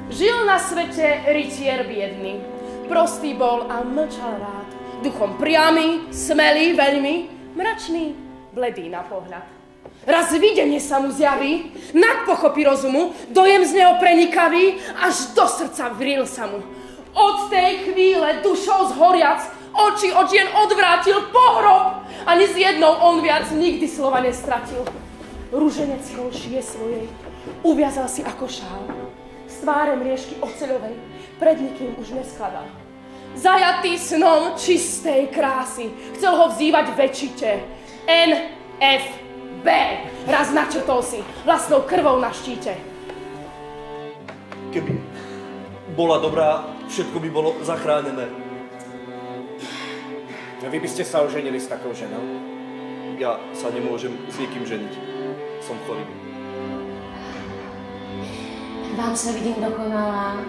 Žil na svete rytier biedný. Prostý bol a mlčal rád. Duchom priamy, smelý veľmi, mračný, bledý na pohľad. Raz videnie sa mu zjaví, nadpochopí rozumu, dojem z neho prenikavý, až do srdca vril sa mu. Od tej chvíle dušou zhoriac, oči od žien odvrátil pohrob, ani s jednou on viac nikdy slova nestratil. Ruženeckou šije svojej uviazal si ako šál, z tváre mriežky oceľovej pred nikým už neskladal. Zajatý snom čistej krásy, chcel ho vzývať väčšite. NFB. Raz načrtol si vlastnou krvou na štíte. Keby bola dobrá, všetko by bolo zachránené. A vy by ste sa oženili s takou ženou? Ja sa nemôžem s nikým ženiť. Som chorý. Vám sa vidím dokonalá.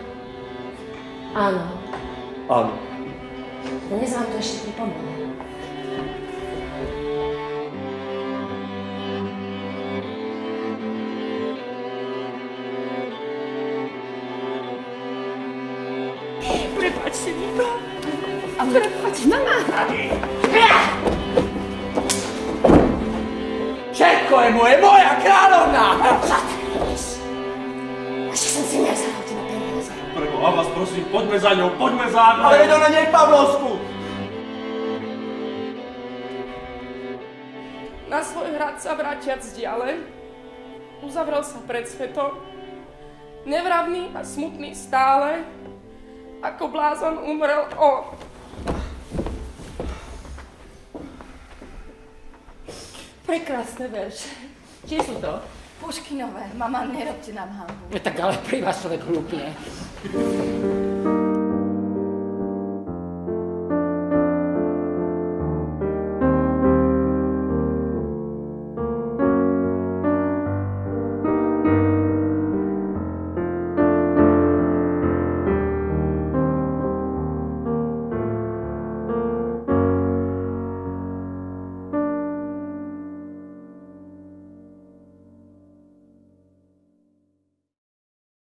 Áno. Áno. Dnes vám to ešte pripomeniem. Prepáčte mi to. A prepáčte na náhrady. Všetko je moja kráľovná! Ešte som si nevzal tie peniaze. Preboha vás prosím, poďme za ňou, poďme za ňou. Ale veď ona nie je Pavlovsku! Na svoj hrad sa vrátiac ďalej, uzavrel sa pred svetom, nevravný a smutný stále, ako blázon umrel on. Prekrásne verše. Kde sú to? Puškinové. Mama, nerobte nám hanbu. Tak ale pri vás človek hlúpne.